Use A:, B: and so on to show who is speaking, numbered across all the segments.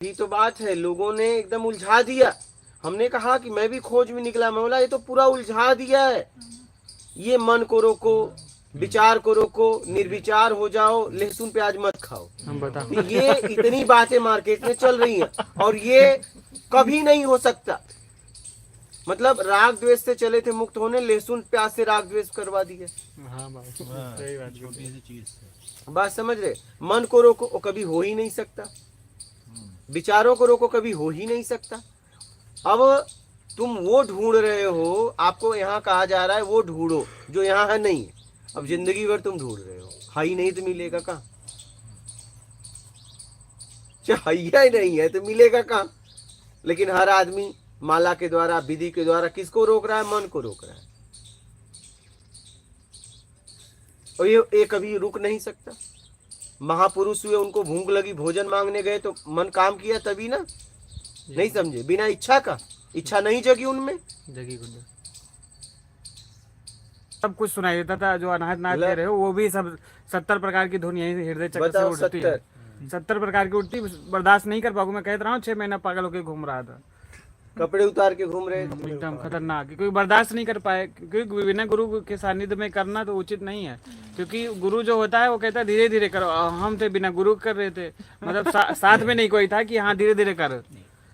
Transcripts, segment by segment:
A: यही तो बात है, लोगों ने एकदम उलझा दिया। हमने कहा कि मैं भी खोज में निकला, मैं बोला ये तो पूरा उलझा दिया है। ये मन को रोको, विचार को रोको, निर्विचार हो जाओ, लहसुन प्याज मत खाओ।
B: हम बता
A: तो ये इतनी बातें मार्केट में चल रही हैं और ये कभी नहीं हो सकता। मतलब राग द्वेष से चले थे मुक्त होने, लहसुन प्याज से राग द्वेष करवा दिया।
B: हाँ बात सही बात, छोटी सी चीज
A: बात समझ रहे? मन को रोको, वो कभी हो ही नहीं सकता। विचारों को रोको, कभी हो ही नहीं सकता। अब तुम वो ढूंढ रहे हो, आपको यहाँ कहा जा रहा है वो ढूंढो जो यहाँ है नहीं है। अब जिंदगी भर तुम ढूंढ रहे हो, है ही नहीं तो मिलेगा कहाँ? है ही नहीं है तो मिलेगा कहाँ? लेकिन हर आदमी माला के द्वारा, विधि के द्वारा किसको रोक रहा है? मन को रोक रहा है। और ये कभी रुक नहीं सकता। महापुरुष हुए, उनको भूख लगी, भोजन मांगने गए तो मन काम किया तभी ना। नहीं समझे? बिना इच्छा का, इच्छा नहीं जगी उनमें,
B: जगी गुंडा सब कुछ सुनाई देता था। जो अनाहत नाच दे रहे हो वो भी सब 70 प्रकार की धुन यही हृदय चक्र से उठती है। 70 प्रकार की उठती, बर्दाश्त नहीं कर पाऊंगा। मैं कहता रहा हूँ 6 महीना पागल होकर घूम रहा था,
A: कपड़े उतार के घूम रहे थे,
B: एकदम खतरनाक। क्योंकि बर्दाश्त नहीं कर पाए, क्योंकि बिना गुरु के सानिध्य में करना तो उचित नहीं है। क्योंकि गुरु जो होता है वो कहता है धीरे धीरे करो। हम थे बिना गुरु कर रहे थे, मतलब साथ में नहीं कोई था कि हाँ धीरे धीरे कर।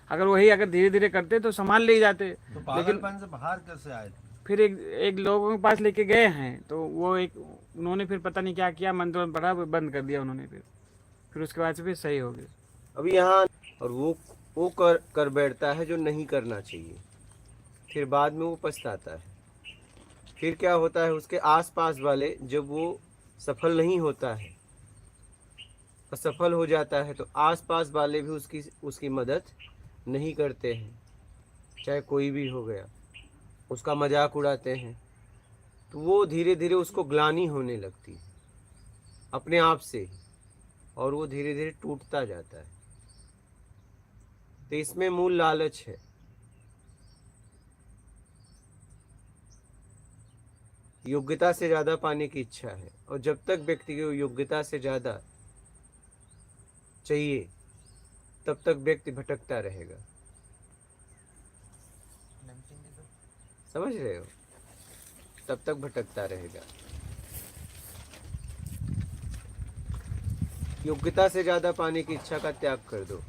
B: अगर धीरे धीरे करते तो संभाल ले जाते।
C: तो लेकिन से बाहर कैसे आए थे?
B: फिर एक लोगों के पास लेके गए हैं तो वो उन्होंने फिर पता नहीं क्या किया, मंत्र पढ़ा, बंद कर दिया उन्होंने। फिर उसके बाद से फिर सही हो गए।
A: अभी यहाँ और वो कर बैठता है जो नहीं करना चाहिए, फिर बाद में वो पछताता है। फिर क्या होता है, उसके आसपास वाले जब वो सफल नहीं होता है, असफल हो जाता है, तो आसपास वाले भी उसकी मदद नहीं करते हैं। चाहे कोई भी हो गया, उसका मजाक उड़ाते हैं, तो वो धीरे धीरे उसको ग्लानि होने लगती है अपने आप से ही, और वो धीरे धीरे टूटता जाता है। तो इसमें मूल लालच है। योग्यता से ज्यादा पाने की इच्छा है, और जब तक व्यक्ति को योग्यता से ज्यादा चाहिए तब तक व्यक्ति भटकता रहेगा। समझ रहे हो? तब तक भटकता रहेगा। योग्यता से ज्यादा पाने की इच्छा का त्याग कर दो,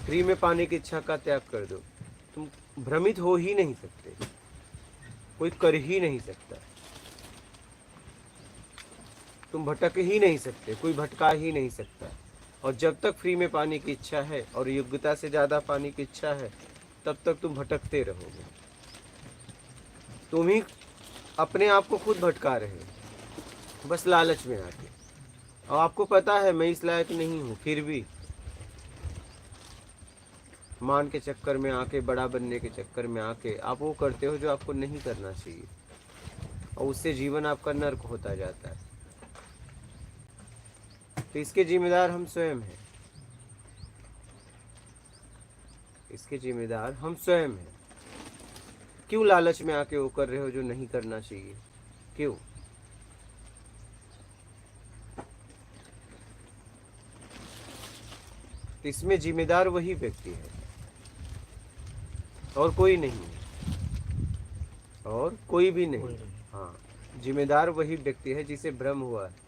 A: फ्री में पाने की इच्छा का त्याग कर दो। तुम भ्रमित हो ही नहीं सकते, कोई कर ही नहीं सकता। तुम भटक ही नहीं सकते, कोई भटका ही नहीं सकता। और जब तक फ्री में पाने की इच्छा है और योग्यता से ज्यादा पाने की इच्छा है, तब तक तुम भटकते रहोगे। तुम ही अपने आप को खुद भटका रहे हो, बस लालच में आके। और आपको पता है मैं इस लायक नहीं हूं, फिर भी मान के चक्कर में आके, बड़ा बनने के चक्कर में आके आप वो करते हो जो आपको नहीं करना चाहिए, और उससे जीवन आपका नर्क होता जाता है। तो इसके जिम्मेदार हम स्वयं हैं, इसके जिम्मेदार हम स्वयं हैं। क्यों लालच में आके वो कर रहे हो जो नहीं करना चाहिए? क्यों? इसमें जिम्मेदार वही व्यक्ति है और कोई नहीं है, और कोई भी नहीं। हाँ, जिम्मेदार वही व्यक्ति है जिसे भ्रम हुआ है।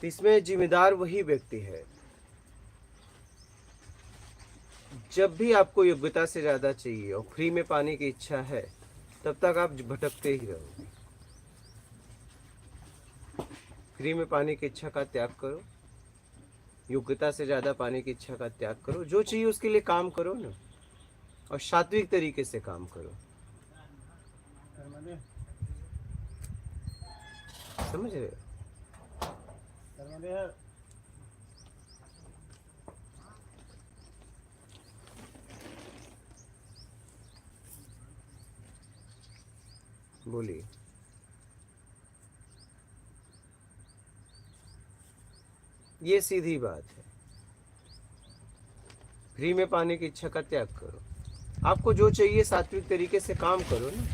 A: इसमें जिम्मेदार वही व्यक्ति है। जब भी आपको योग्यता से ज्यादा चाहिए और फ्री में पाने की इच्छा है, तब तक आप भटकते ही रहोगे। फ्री में पाने की इच्छा का त्याग करो, योग्यता से ज्यादा पाने की इच्छा का त्याग करो। जो चाहिए उसके लिए काम करो ना, और सात्विक तरीके से काम करो। समझ रहे हो? बोलिए। ये सीधी बात है। फ्री में पाने की इच्छा का त्याग करो। आपको जो चाहिए सात्विक तरीके से काम करो ना,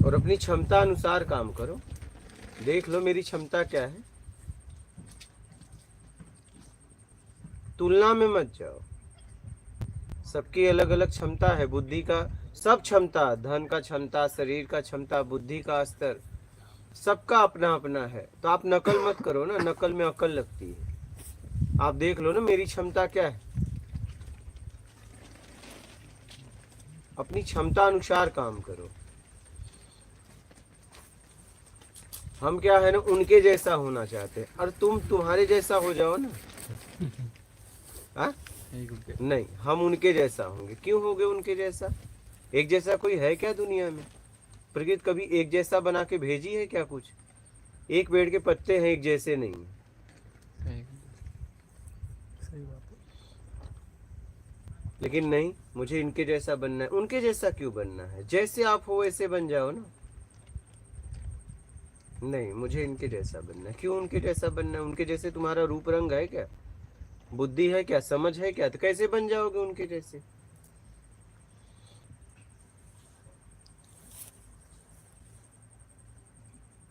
A: और अपनी क्षमता अनुसार काम करो। देख लो मेरी क्षमता क्या है, तुलना में मत जाओ। सबकी अलग अलग क्षमता है, बुद्धि का सब क्षमता, धन का क्षमता, शरीर का क्षमता, बुद्धि का स्तर, सबका अपना अपना है। तो आप नकल मत करो ना, नकल में अकल लगती है। आप देख लो ना मेरी क्षमता क्या है, अपनी क्षमता अनुसार काम करो। हम क्या है ना, उनके जैसा होना चाहते हैं, और तुम तुम्हारे जैसा हो जाओ ना। हाँ नहीं, हम उनके जैसा होंगे। क्यों होंगे उनके जैसा? एक जैसा कोई है क्या दुनिया में? प्रकृति कभी एक जैसा बना के भेजी है क्या? कुछ एक पेड़ के पत्ते हैं, एक जैसे नहीं है।
D: सही बात है।
A: लेकिन नहीं, मुझे इनके जैसा बनना है। उनके जैसा क्यों बनना है? जैसे आप हो वैसे बन जाओ ना। नहीं, मुझे इनके जैसा बनना है। क्यों उनके जैसा बनना है? उनके जैसे तुम्हारा रूप रंग है क्या? बुद्धि है क्या? समझ है क्या? तो कैसे बन जाओगे उनके जैसे?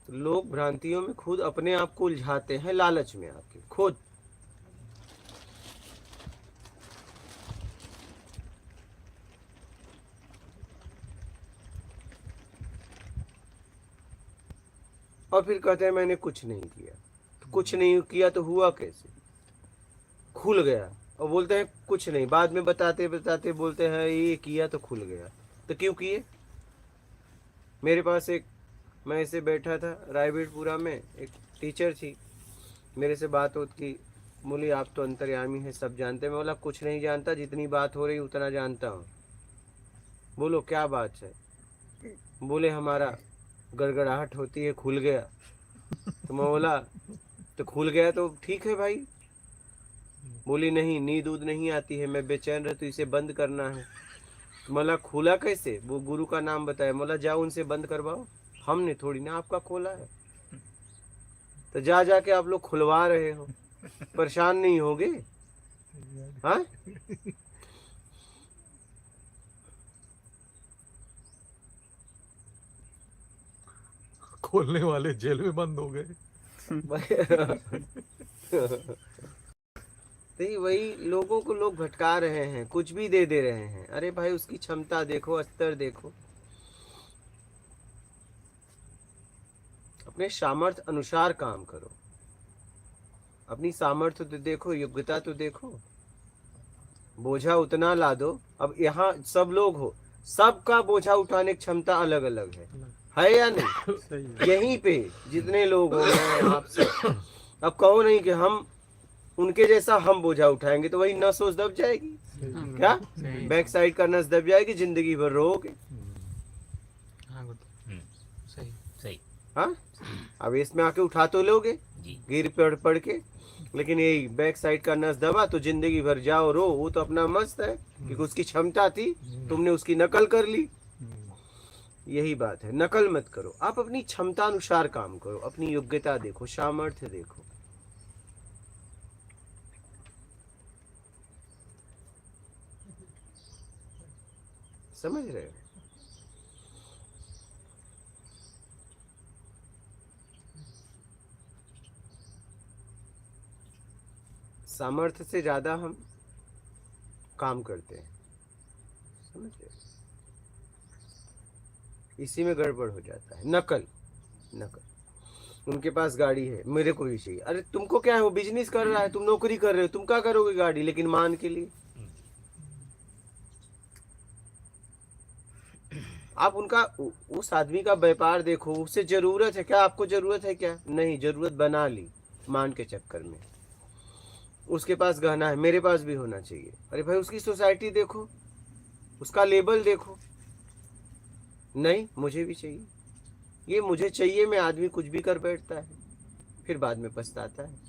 A: तो लोग भ्रांतियों में खुद अपने आप को उलझाते हैं, लालच में आके खुद। और फिर कहते हैं मैंने कुछ नहीं किया। तो कुछ नहीं किया तो हुआ कैसे? खुल गया। और बोलते हैं कुछ नहीं, बाद में बताते बताते बोलते हैं ये किया तो खुल गया। तो क्यों किए? मेरे पास एक, मैं ऐसे बैठा था रायबीरपुरा में, एक टीचर थी, मेरे से बात होती, बोली आप तो अंतर्यामी है, सब जानते हैं। मैं बोला कुछ नहीं जानता, जितनी बात हो रही उतना जानता हूँ। बोलो क्या बात है? बोले हमारा गड़गड़ाहट होती है, खुल गया। तो मैं बोला तो खुल गया तो ठीक है भाई। बोली नहीं, नींद उद नहीं आती है, मैं बेचैन रहती हूँ, इसे बंद करना है। तो मला खुला कैसे? वो गुरु का नाम बताया। मला जाओ उनसे बंद करवाओ, हमने थोड़ी ना आपका खोला है। तो जा जाके आप लोग खुलवा रहे हो, परेशान नहीं होगे? हाँ,
D: खोलने वाले जेल में बंद हो गए।
A: तो वही लोगों को लोग भटका रहे हैं, कुछ भी दे दे रहे हैं। अरे भाई उसकी क्षमता देखो, स्तर देखो, अपने सामर्थ्य अनुसार काम करो। अपनी सामर्थ्य तो देखो, योग्यता तो देखो, बोझा उतना ला दो। अब यहाँ सब लोग हो, सबका बोझा उठाने की क्षमता अलग अलग है या नहीं?
D: सही है।
A: यहीं पे जितने लोग हो, मैं आपसे, अब कहो नहीं कि हम उनके जैसा हम बोझा उठाएंगे, तो वही नस उस दब जाएगी। क्या बैक साइड का नस दब जाएगी, जिंदगी भर रोगे।
B: हाँ गुरु, सही
E: सही
A: हाँ, अब इसमें आके उठा तो लोगे
E: जी।
A: गिर पड़ पड़ के, लेकिन यही बैक साइड का नस दबा तो जिंदगी भर जाओ रो। वो तो अपना मस्त है क्योंकि उसकी क्षमता थी, तुमने उसकी नकल कर ली। यही बात है, नकल मत करो, आप अपनी क्षमता अनुसार काम करो, अपनी योग्यता देखो, सामर्थ्य देखो। समझ रहे हो? सामर्थ्य से ज्यादा हम काम करते हैं, समझ रहे हो? इसी में गड़बड़ हो जाता है। नकल, नकल। उनके पास गाड़ी है, मेरे को भी चाहिए। अरे तुमको क्या है, वो बिजनेस कर रहा है, तुम नौकरी कर रहे हो, तुम क्या करोगे गाड़ी? लेकिन मान के लिए आप उनका, उस आदमी का व्यापार देखो, उससे जरूरत है क्या? आपको जरूरत है क्या? नहीं, जरूरत बना ली मान के चक्कर में। उसके पास गहना है, मेरे पास भी होना चाहिए। अरे भाई उसकी सोसाइटी देखो, उसका लेबल देखो। नहीं, मुझे भी चाहिए। ये मुझे चाहिए में आदमी कुछ भी कर बैठता है, फिर बाद में पछताता है।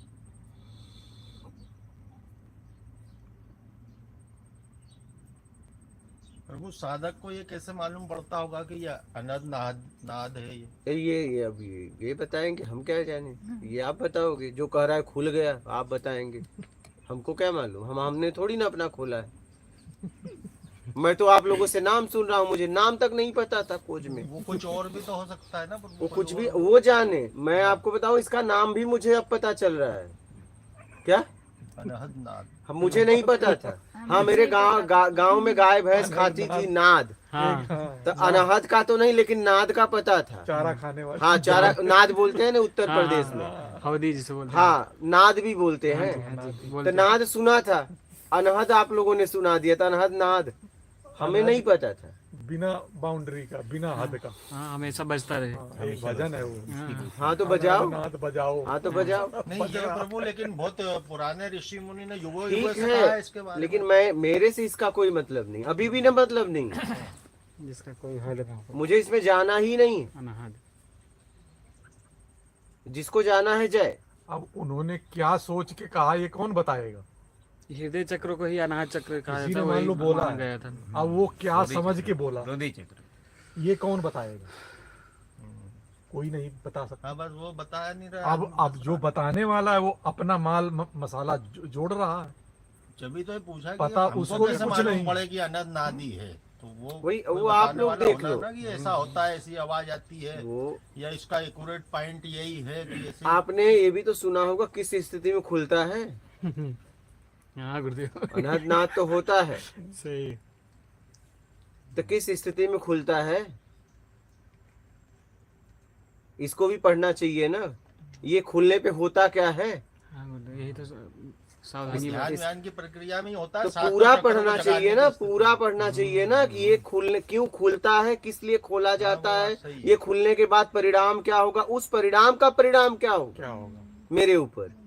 C: प्रभु साधक को ये कैसे मालूम पड़ता होगा कि ये अनद नाद नाद है ये?
A: ये अब ये बताएंगे, हम क्या जाने? ये आप बताओगे। जो कह रहा है खुल गया, आप बताएंगे, हमको क्या मालूम? हमने थोड़ी ना अपना खोला है। मैं तो आप लोगों से नाम सुन रहा हूँ, मुझे नाम तक नहीं पता था खोज में।
C: वो कुछ और भी तो हो सकता है ना, पर
A: वो
C: कोई
A: कुछ भी
C: और-
A: वो जाने, मैं आपको बताऊं इसका नाम भी मुझे अब पता चल रहा है। क्या?
C: अनहद नाद।
A: हम मुझे नहीं पता था। हाँ, मेरे गांव में गाय भैंस खाती थी नाद,
B: हाँ
A: तो अनाहत का तो नहीं, लेकिन नाद का पता था।
D: चारा खाने वाले।
A: हाँ, चारा नाद बोलते हैं ना उत्तर
B: हाँ,
A: प्रदेश में।
B: हवदी जिसे बोलते हैं।
A: हाँ, नाद भी बोलते हैं।
B: हाँ जी,
A: तो
B: बोलते हैं।
A: नाद सुना था, अनहद आप लोगों ने सुना दिया था। अनहद नाद हमें नहीं पता था।
D: बिना बाउंड्री का, बिना हद का।
B: हाँ, हमेशा बजता रहे।
D: हाँ, एक भजन है वो।
B: हाँ,
A: हाँ तो बजाओ,
D: नाद बजाओ।
A: हाँ तो बजाओ।
C: नहीं ये प्रभु, लेकिन बहुत पुराने ऋषि मुनि ने युगों
A: ठीक
C: युगों से कहा है
A: है,
C: इसके बारे
A: लेकिन
C: में।
A: मेरे से इसका कोई मतलब नहीं, अभी भी ना मतलब नहीं।
B: जिसका कोई हद ना हो।
A: मुझे इसमें जाना ही नहीं।
B: अनाहद।
A: जिसको जाना है जाए।
D: अब उन्होंने क्या सोच के कहा ये कौन बताएगा?
B: हृदय चक्र को ही अनाहत चक्र कहा
D: किसी
B: जाता
D: ने
B: है,
D: मान लो
B: वही
D: बोला
B: मान
D: है।
B: गया था।
D: अब वो क्या समझ के बोला
E: हृदय चक्र।
D: ये कौन बताएगा? कोई नहीं बता सकता।
C: हाँ बस वो बताया नहीं रहा।
D: अब जो बताने वाला है वो अपना माल मसाला जोड़ रहा है।
C: जब तो ये पूछा कि
D: पता
C: हमको
D: उसको भी
C: कैसे
D: कुछ
C: मालूम
D: नहीं।
C: पड़े कि अनहद नादी है, तो वो
A: वही-
C: कोई
A: वो आप
C: बताने
A: लोग
C: वाला
A: देख
C: होना
A: लो।
C: ना कि ऐसा होता है, ऐसी आवाज आती है,
A: वो
C: या इसका एक्यूरेट पॉइंट यही है कि ऐसे
A: आपने ये भी तो सुना होगा किस स्थिति में खुलता है।
B: हाँ गुरुदेव।
A: अनहद नाद तो होता है,
B: सही।
A: तो किस स्थिति में खुलता है इसको भी पढ़ना चाहिए ना। ये खुलने पे होता क्या है
B: हाँ गुरुदेव, यही तो सावधानी
C: ध्यान
B: बरती।
C: व्यान की प्रक्रिया में ही होता है।
A: तो
C: सातों
A: पूरा
C: चक्रों को
A: पढ़ना
C: जगाने
A: चाहिए
C: की
A: ना,
C: स्थिति।
A: पूरा पढ़ना चाहिए ना कि ये खुलने क्यों खुलता है, किस लिए खोला जाता
C: वो
A: है,
C: बात सही है।
A: ये खुलने के बाद परिणाम क्या होगा, उस परिणाम का परिणाम क्या होगा
D: क्या होगा?
A: मेरे ऊपर।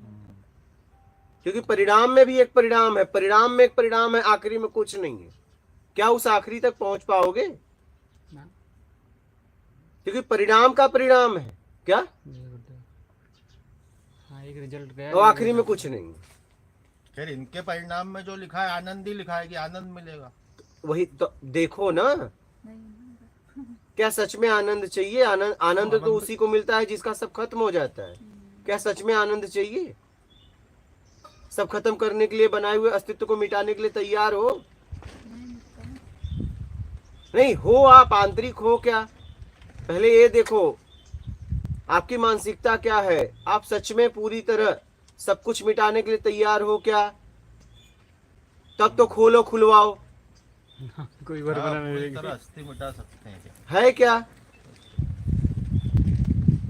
A: क्योंकि परिणाम में भी एक परिणाम है, परिणाम में एक परिणाम है, आखिरी में कुछ नहीं है। क्या उस आखिरी तक पहुंच पाओगे?
B: ना।
A: क्योंकि परिणाम का परिणाम है क्या,
B: जी गुरुदेव। हाँ, एक रिजल्ट गया।
A: और आखिरी में कुछ नहीं है।
C: फिर इनके परिणाम में जो लिखा है आनंद ही लिखा है कि आनंद मिलेगा।
A: वही तो देखो ना, क्या सच में आनंद चाहिए? आनंद आनंद तो उसी को मिलता है जिसका सब खत्म हो जाता है। क्या सच में आनंद चाहिए? सब खत्म करने के लिए, बनाए हुए अस्तित्व को मिटाने के लिए तैयार हो? नहीं हो, आप आंतरिक हो क्या? पहले ये देखो आपकी मानसिकता क्या है। आप सच में पूरी तरह सब कुछ मिटाने के लिए तैयार हो क्या? तब तो खोलो, खुलवाओ।
B: कोई वर
C: हाँ,
B: बना
C: पूरी
B: नहीं।
C: तरह अस्थि मिटा सकते हैं क्या?
A: है क्या?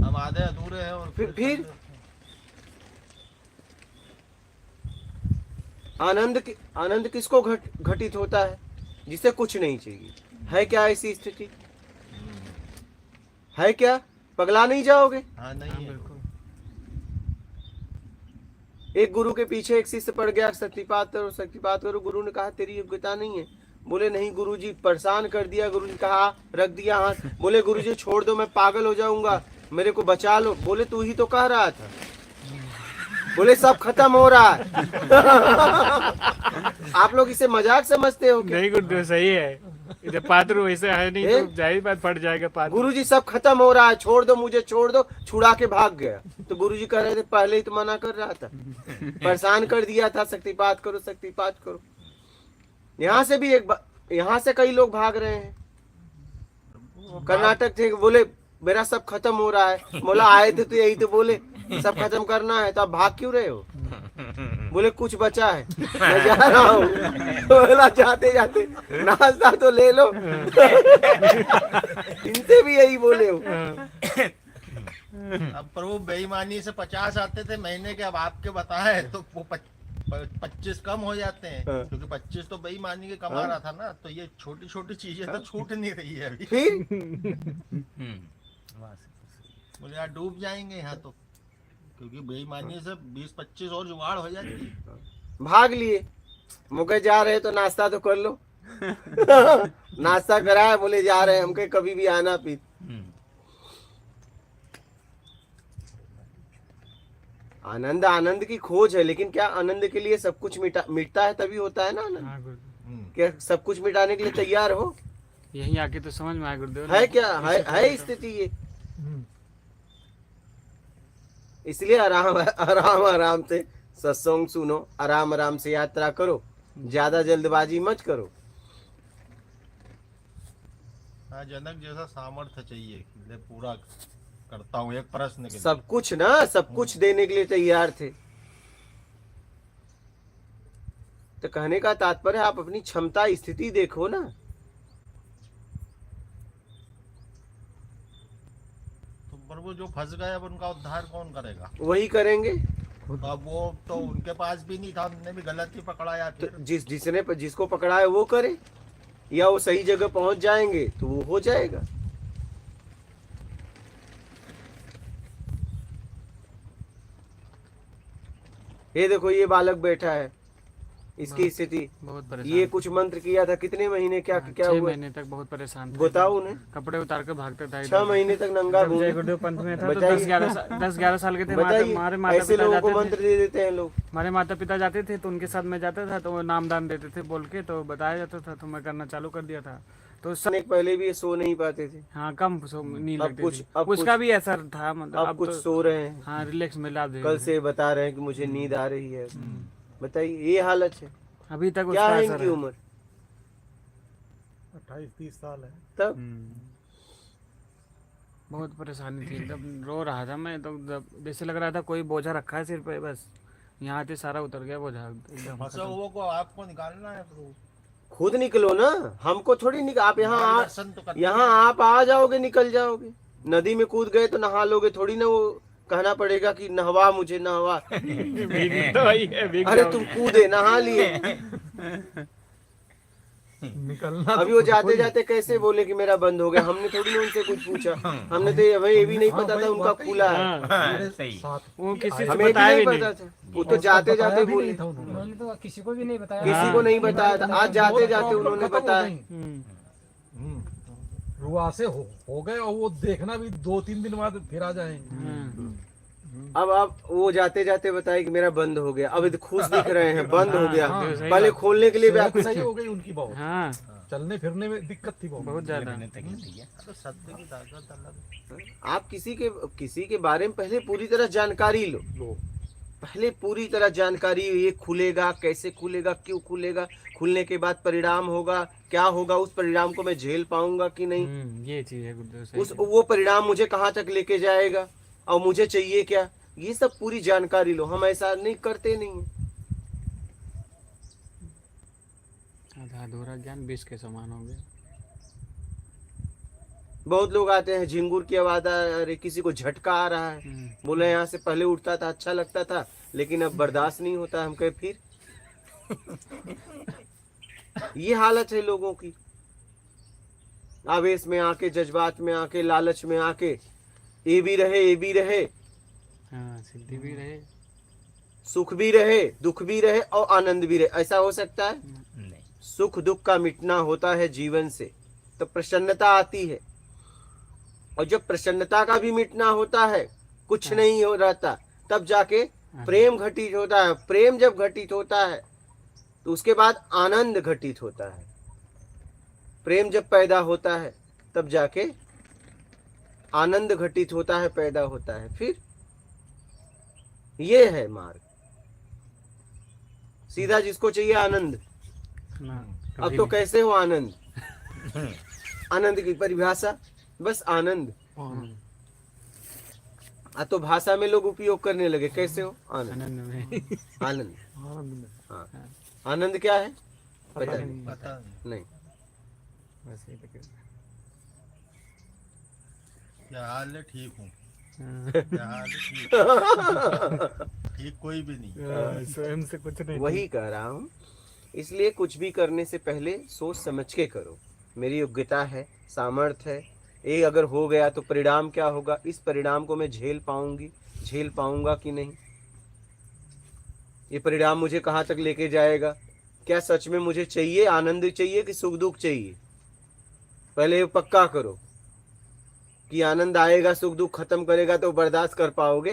C: हम आधे अधूरे हैं और
A: फिर आनंद किसको घटित होता है? जिसे कुछ नहीं चाहिए। है क्या ऐसी स्थिति? है क्या? पगला नहीं जाओगे?
C: हाँ नहीं
B: हाँ
C: है।
B: बिल्कुल।
A: एक गुरु के पीछे एक शिष्य पड़ गया, शक्तिपात करो शक्तिपात करो। गुरु ने कहा तेरी योग्यता नहीं है। बोले नहीं गुरुजी, परेशान कर दिया। गुरुजी कहा, रख दिया हाथ। बोले गुरुजी छोड़ दो, मैं पागल हो जाऊंगा, मेरे को बचा लो। बोले तू ही तो कह रहा था। बोले सब खत्म हो रहा है। आप लोग इसे मजाक समझते हो क्या?
B: नहीं गुरुदेव, सही है। इधर पात्र वैसे है नहीं
A: ए?
B: तो जाहिर बात फट जाएगा पात्र।
A: गुरुजी सब खत्म हो रहा है, छोड़ दो मुझे, छोड़ दो। छुड़ा के भाग गया। तो गुरुजी कह रहे थे पहले ही तो मना कर रहा था, परेशान कर दिया था, शक्तिपात करो शक्तिपात करो। यहाँ से भी यहाँ से कई लोग भाग रहे हैं। कर्नाटक थे, बोले मेरा सब खत्म हो रहा है। बोला आए थे तो यही तो बोले सब खत्म करना है, तो आप भाग क्यों रहे हो? बोले कुछ बचा है, मैं जा रहा हूँ। बोला जाते जाते नाश्ता तो ले लो। इनसे भी यही बोले हो।
C: अब प्रभु बेईमानी से 50 आते थे महीने के, अब आपके बताए तो वो 25 कम हो जाते हैं।
A: हाँ।
C: क्योंकि 25 तो बेईमानी के कमा रहा था ना, तो ये छोटी छोटी चीजें तो छूट नहीं रही है अभी।
A: फिर
C: बोले यार डूब जाएंगे यहाँ तो, क्योंकि बेईमानी से 20-25 और जुगाड़ हो जाती है।
A: भाग लिए। मुके जा रहे तो नाश्ता तो कर लो। नाश्ता कराया, बोले जा रहे हैं हमके, कभी भी आना फिर। आनंद आनंद की खोज है, लेकिन क्या आनंद के लिए सब कुछ मिटता है तभी होता है ना आनंद?
B: हाँ गुरुदेव,
A: क्या सब कुछ मिटाने के लिए तैयार हो?
B: यहीं आके तो समझ में आया गुरुदेव।
A: है क्या? है स्थिति ये। इसलिए आराम आराम आराम से सत्संग सुनो, आराम आराम से यात्रा करो, ज्यादा जल्दबाजी मत करो।
C: यहाँ जनक जैसा सामर्थ्य चाहिए कि ले पूरा करता हूँ एक प्रश्न के लिए।
A: सब कुछ ना, सब कुछ देने के लिए तैयार थे। तो कहने का तात्पर्य आप अपनी क्षमता स्थिति देखो ना।
C: तो प्रभु जो फंस गए अब उनका उद्धार कौन करेगा?
A: वही करेंगे।
C: तो अब वो तो उनके पास भी नहीं था, उनने भी गलत ही पकड़ाया
A: तो
C: फिर।
A: जिसको पकड़ा है वो करे, या वो सही जगह पहुंच जाएंगे तो वो हो जाएगा। ये देखो ये बालक बैठा है, इसकी स्थिति
B: बहुत परेशान
A: ये कुछ मंत्र किया था, कितने महीने क्या क्या
B: 6
A: हुआ
B: महीने तक बहुत परेशान थे।
A: बताओ उन्हें।
B: कपड़े उतार कर भागते थे
A: 6 महीने तक नंगा
B: जब जय
A: घूमे।
B: गुरुदेव पंथ में था तो
A: बताइए।
B: 10-11 साल के थे। हमारे
A: बताइए,
B: माता
A: ऐसे
B: पिता
A: लोगों को
B: जाते थे,
A: मंत्र दे देते हैं लोग।
B: हमारे माता पिता जाते थे तो उनके साथ मैं जाता था, तो वो नाम दान देते थे बोल के, तो बताया जाता था, तो मैं करना चालू कर दिया था। तो
A: पहले भी ये सो नहीं पाते थे,
B: हाँ कम नींद
A: अब
B: लगती
A: कुछ-
B: थी,
A: अब
B: उसका
A: कुछ-
B: भी असर था। मतलब
A: अब कुछ
B: तो
A: सो रहे हैं।
B: हाँ रिलैक्स मिला दे
A: कल से बता रहे हैं कि मुझे नींद आ रही है। बताइए ये हालत है।
B: अभी तक
A: क्या
B: उसका
A: है
B: असर
A: इनकी
B: है।
A: उम्र?
D: 28-30 साल है।
A: तब
B: बहुत परेशानी थी, एकदम रो रहा था मैं तो, जैसे लग रहा था कोई बोझा रखा है सिर पे, बस यहाँ आते सारा उतर गया बोझा एकदम
C: फंसे
B: खत्म।
C: हुए को आपको निकालना है प्रभु।
A: खुद निकलो ना, हमको थोड़ी निकल। आप
C: मार्गदर्शन तो करना
A: यहाँ आप आ जाओगे, निकल जाओगे। नदी में कूद गए तो नहा लोगे थोड़ी ना, वो कहना पड़ेगा कि नहवा मुझे, नहवा।
B: भीग तो वही है, भीग
A: अरे
B: जाओगे।
A: तुम कूदे, नहा लिए।
D: निकलना
A: अभी
D: तो
A: वो
D: खुद को
A: जाते
D: ही।
A: जाते कैसे बोले कि मेरा बंद हो गया? हमने थोड़ी ना उनसे कुछ पूछा। हमने तो हमें ये भी नहीं
D: हाँ
A: पता
D: भाई,
A: था उनका
D: वाकई
A: खुला है।
B: हाँ,
D: मेरे
C: सही।
D: साथ
B: वो किसी से
A: हमें भी
B: बताया
A: नहीं
B: भी
A: पता
B: नहीं।
A: था। वो तो
D: उसका
A: जाते
D: बताया
A: जाते
D: भी
A: बोले,
D: नहीं था उन्होंने।
E: उन्होंने तो किसी को भी नहीं बताया।
A: किसी को नहीं बताया था। आज जाते जाते
D: प्रॉब्लम
A: उन्होंने
D: खत्म हो
A: बताया।
D: गई।
B: हम्म,
D: रुआ से हो गए, और वो देखना भी 2-3 दिन बाद फिर आ जाएंगे।
B: हाँ।
A: अब वो जाते जाते बताए कि मेरा बंद हो गया। अब खुश दिख रहे हैं, बंद हो गया।
B: हाँ, सही
A: पहले
B: बात।
A: खोलने के लिए भी
D: सेहत सही हो गई उनकी बहुत,
B: हाँ
D: चलने फिरने में दिक्कत थी
B: बहुत ज्यादा।
C: तो सत्य की ताकत अलग है।
A: आप किसी के बारे में पहले पूरी तरह जानकारी लो। पहले पूरी तरह जानकारी, ये खुलेगा कैसे, खुलेगा क्यों खुलेगा, खुलने के बाद परिणाम होगा क्या होगा, उस परिणाम को मैं झेल पाऊंगा कि नहीं,
B: ये चीज है गुरुदेव सही
A: उस
B: कहा।
A: वो परिणाम मुझे कहाँ तक लेके जाएगा, और मुझे चाहिए क्या, ये सब पूरी जानकारी लो। हम ऐसा नहीं करते नहीं हैं।
B: आधा अधूरा ज्ञान 20 के समान हो गया।
A: बहुत लोग आते हैं, झिंगुर की आवाज आ रही, किसी को झटका आ रहा है, बोले यहाँ से पहले उठता था अच्छा लगता था, लेकिन अब बर्दाश्त नहीं होता। हम कहे फिर ये हालत है लोगों की। आवेश में आके, जज्बात में आके, लालच में आके, ये भी रहे,
B: हाँ सिद्धि भी रहे।
A: सुख भी रहे, दुख भी रहे, और आनंद भी रहे। ऐसा हो सकता है?
C: नहीं।
A: सुख दुख का मिटना होता है जीवन से, तो प्रसन्नता आती है। और जब प्रसन्नता का भी मिटना होता है, कुछ नहीं हो रहता, तब जाके प्रेम घटित होता है। प्रेम जब घटित होता है तो उसके बाद आनंद घटित होता है। प्रेम जब पैदा होता है तब जाके आनंद घटित होता है, पैदा होता है। फिर ये है मार्ग सीधा, जिसको चाहिए आनंद।
B: ना,
A: अब
B: कभी
A: तो
B: नहीं।
A: कैसे हो आनंद? आनंद की परिभाषा बस आनंद। अब तो भाषा में लोग उपयोग करने लगे, कैसे हो? आनंद।
B: आनंद में
A: आनंद।
D: आनंद
A: हाँ, आनंद क्या है? पता
B: नहीं।
A: नहीं।
C: पता नहीं
A: नहीं।
B: बस ये तो
C: क्या हाल है, ठीक हूँ।
B: हाँ।
C: क्या हाल है, ठीक। ठीक कोई भी नहीं।
B: स्वयं से कुछ नहीं।
A: वही कह रहा हूँ। इसलिए कुछ भी करने से पहले सोच समझ के करो। मेरी योग्यता है, सामर्थ्य है, ये अगर हो गया तो परिणाम क्या होगा, इस परिणाम को मैं झेल पाऊंगा कि नहीं, ये परिणाम मुझे कहाँ तक लेके जाएगा, क्या सच में मुझे चाहिए, आनंद चाहिए कि सुख दुख चाहिए। पहले ये पक्का करो कि आनंद आएगा, सुख दुख खत्म करेगा तो बर्दाश्त कर पाओगे।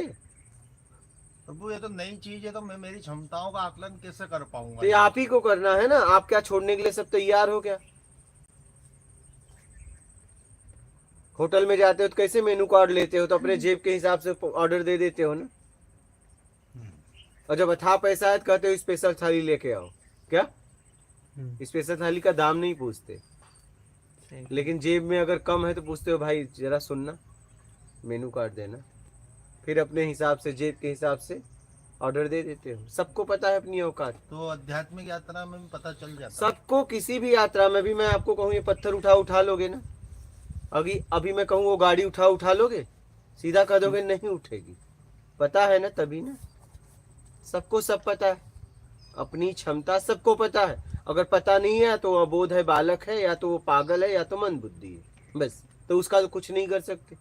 C: प्रभु ये तो नई चीज है, तो मैं मेरी क्षमताओं का आकलन कैसे कर पाऊंगा?
A: तो ये आप ही को करना है ना। आप क्या छोड़ने के लिए सब तैयार हो क्या? होटल में जाते हो तो कैसे मेनू कार्ड लेते हो? तो अपने जेब के हिसाब से ऑर्डर दे देते हो ना। और जब अथाह पैसा है तो कहते हो स्पेशल थाली लेके आओ। क्या स्पेशल थाली का दाम नहीं पूछते? लेकिन जेब में अगर कम है तो पूछते हो भाई जरा सुनना, मेनू कार्ड देना, फिर अपने हिसाब से जेब के हिसाब से ऑर्डर दे देते हो। सबको पता है अपनी औकात,
C: तो आध्यात्मिक यात्रा में भी पता चल जाता है।
A: सबको। किसी भी यात्रा में भी मैं आपको कहूँ ये पत्थर उठा लोगे ना, अभी मैं कहूँ वो गाड़ी उठा लोगे, सीधा कह दोगे नहीं उठेगी। पता है ना, तभी ना। सबको सब पता है, अपनी क्षमता सबको पता है। अगर पता नहीं है तो अबोध है, बालक है, या तो वो पागल है, या तो मंदबुद्धि है, बस। तो उसका तो कुछ नहीं कर सकते।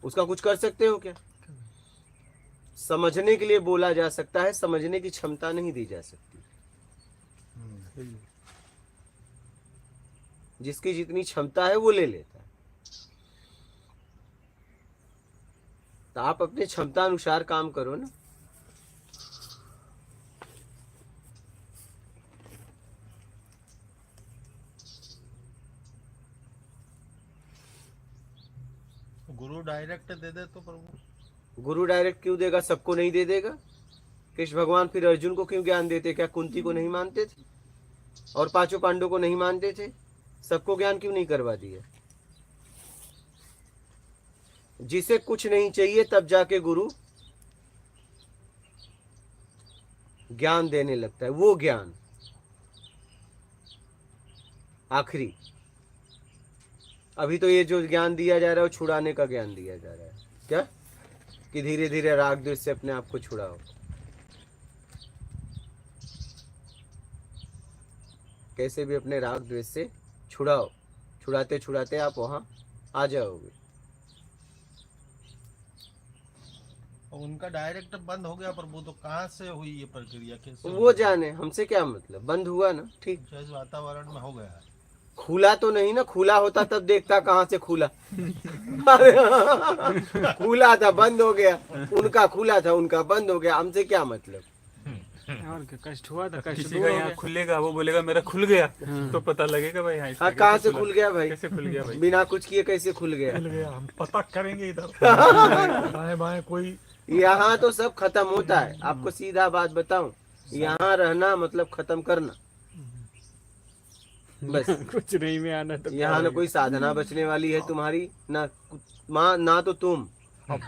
A: उसका कुछ कर सकते हो क्या? समझने के लिए बोला जा सकता है, समझने की क्षमता नहीं दी जा सकती। जिसकी जितनी क्षमता है वो ले लेता है। तो आप अपने क्षमता अनुसार काम करो ना।
C: गुरु डायरेक्ट दे दे तो प्रभु।
A: गुरु डायरेक्ट क्यों देगा? सबको नहीं दे देगा? कृष्ण भगवान फिर अर्जुन को क्यों ज्ञान देते? क्या कुंती को नहीं मानते थे? और पांचों पांडवों को नहीं मानते थे? सबको ज्ञान क्यों नहीं करवा दिया? जिसे कुछ नहीं चाहिए तब जाके गुरु ज्ञान देने लगता है। वो ज्ञान आखिरी। अभी तो ये जो ज्ञान दिया जा रहा है वो छुड़ाने का ज्ञान दिया जा रहा है। क्या? कि धीरे धीरे राग द्वेष से अपने आप को छुड़ाओ। कैसे भी अपने राग द्वेष से छुड़ाओ। छुड़ाते छुड़ाते आप वहां आ जाओगे।
C: उनका डायरेक्ट बंद हो गया प्रभु, तो कहाँ से हुई ये प्रक्रिया, कैसे
A: वो जाने, हमसे क्या मतलब। बंद हुआ ना, ठीक।
C: जैसे वातावरण में हो गया है।
A: खुला तो नहीं ना। खुला होता तब देखता कहाँ से खुला। अरे खुला था, बंद हो गया। उनका खुला था, उनका बंद हो गया। हमसे क्या मतलब।
B: और क्या, कष्ट हुआ था, कष्ट
E: किसी
B: दूर
E: का
B: हो
E: यहाँ
B: गया।
E: खुलेगा, वो बोलेगा मेरा खुल गया, तो पता लगेगा भाई। हाँ, इसका
A: हाँ, कहाँ
E: कैसे
A: से खुल गया भाई?
E: कैसे खुल गया भाई?
A: बिना कुछ किए कैसे खुल गया?
D: मिल गया, हम पता करेंगे इधर दाएं बाएं कोई।
A: यहाँ तो सब खत्म होता है। आपको सीधा बात बताऊं, यहाँ रहना मतलब खत्म करना, बस।
B: कुछ नहीं में आना तो
A: यहाँ ना कोई साधना बचने वाली है तुम्हारी, ना माँ, ना तो तुम।
D: अब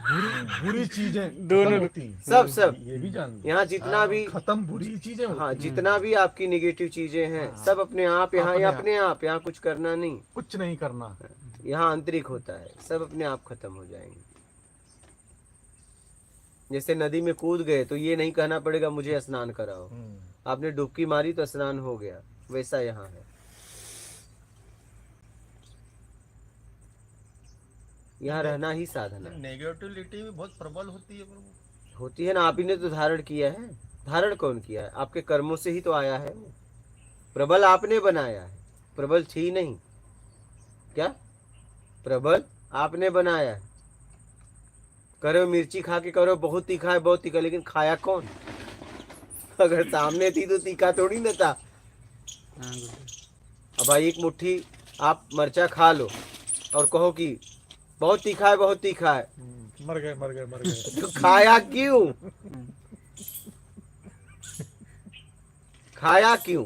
D: बुरी चीजें
B: दोनों
D: खत्म होती हैं।
A: सब
D: ये भी जानते
A: यहाँ जितना भी,
D: खत्म बुरी चीजें होती
A: हाँ,
D: हैं।
A: जितना भी आपकी निगेटिव चीजें हैं सब अपने आप यहाँ,
D: अपने आप।
A: अपने आप यहाँ कुछ करना नहीं।
D: कुछ नहीं करना।
A: यहाँ आंतरिक होता है, सब अपने आप खत्म हो जाएंगे। जैसे नदी में कूद गए तो ये नहीं कहना पड़ेगा मुझे स्नान कराओ। आपने डुबकी मारी तो स्नान हो गया। वैसा यहाँ है। यहाँ रहना ही साधना है।
C: नेगेटिविटी भी बहुत प्रबल होती है प्रभु।
A: होती है ना। आप ही ने तो धारण किया है। धारण कौन किया है? आपके कर्मों से ही तो आया है वो। प्रबल आपने बनाया है, प्रबल थी नहीं। क्या? प्रबल आपने बनाया है। करो मिर्ची खा के करो बहुत तीखा है, बहुत तीखा, लेकिन खाया कौन? अगर सामने थी तो तीखा थोड़ी ना था।
B: हाँ, गुरुदेव।
A: अब भाई एक मुट्ठी आप मरचा खा लो और कहो कि बहुत तीखा है, बहुत तीखा है,
D: मर गए मर गए मर गए।
A: तो खाया क्यों? खाया क्यों?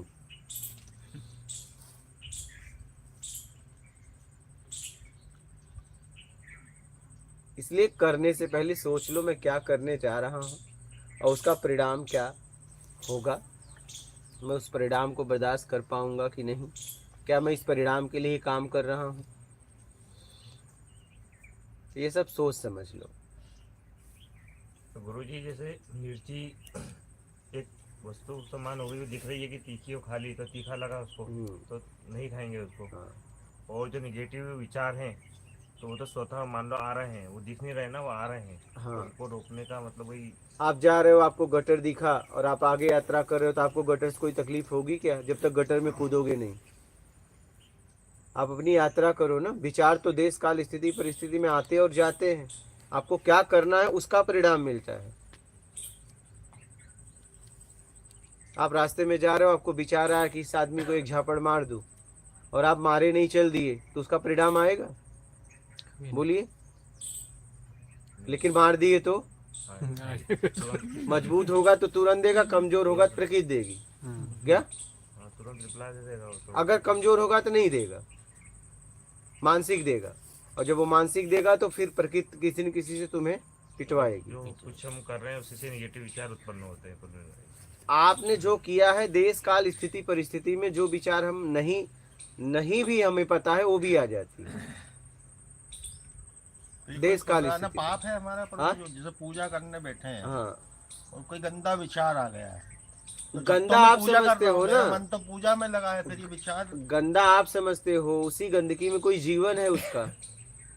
A: इसलिए करने से पहले सोच लो मैं क्या करने जा रहा हूँ और उसका परिणाम क्या होगा। मैं उस परिणाम को बर्दाश्त कर पाऊंगा कि नहीं? क्या मैं इस परिणाम के लिए ही काम कर रहा हूँ? ये सब सोच समझ लो।
E: तो गुरुजी जैसे मिर्ची एक वस्तु समान हो गई, दिख रही है कि तीखी हो, खा ली तो तीखा लगा उसको, तो नहीं खाएंगे उसको।
A: हाँ।
E: और जो निगेटिव विचार हैं तो वो तो स्वतः मान लो आ रहे हैं, वो दिख नहीं रहे ना, वो आ रहे हैं।
A: हाँ।
E: तो उनको रोकने का मतलब वही।
A: आप जा रहे हो, आपको गटर दिखा और आप आगे यात्रा कर रहे हो, तो आपको गटर से कोई तकलीफ होगी क्या? जब तक गटर में कूदोगे नहीं। आप अपनी यात्रा करो ना। विचार तो देश काल स्थिति परिस्थिति में आते और जाते हैं। आपको क्या करना है उसका परिणाम मिलता है। आप रास्ते में जा रहे हो, आपको विचार आया कि इस आदमी को एक झापड़ मार दूं, और आप मारे नहीं, चल दिए, तो उसका परिणाम आएगा? बोलिए। लेकिन मार दिए तो मजबूत होगा तो तुरंत देगा, कमजोर होगा तो प्रकृति देगी। क्या?
E: तुरंत रिप्लाई दे देगा वो तो।
A: अगर कमजोर होगा तो नहीं देगा, मानसिक देगा, और जब वो मानसिक देगा तो फिर प्रकृति किसी न किसी से तुम्हें पिटवाएगी।
E: जो कुछ हम कर रहे हैं उसी से निगेटिव विचार उत्पन्न होते हैं कुल मिला के।
A: आपने जो किया है, देश काल स्थिति परिस्थिति में जो विचार हम नहीं भी हमें पता है वो भी आ जाती है। देश काल
C: पुराना
A: स्थिति।
C: पाप है हमारा
A: हाँ?
C: प्रभु, जो जैसे पूजा करने बैठे हैं
A: हाँ,
C: और कोई गंदा विचार आ गया है, तो जब
A: गंदा
C: तो मैं
A: आप
C: पूजा कर
A: समझते
C: रहा हूँ,
A: हो
C: मेरा
A: ना।
C: मन तो पूजा में लगा है, फिर ये विचार
A: गंदा आप समझते हो, उसी गंदगी में कोई जीवन है उसका।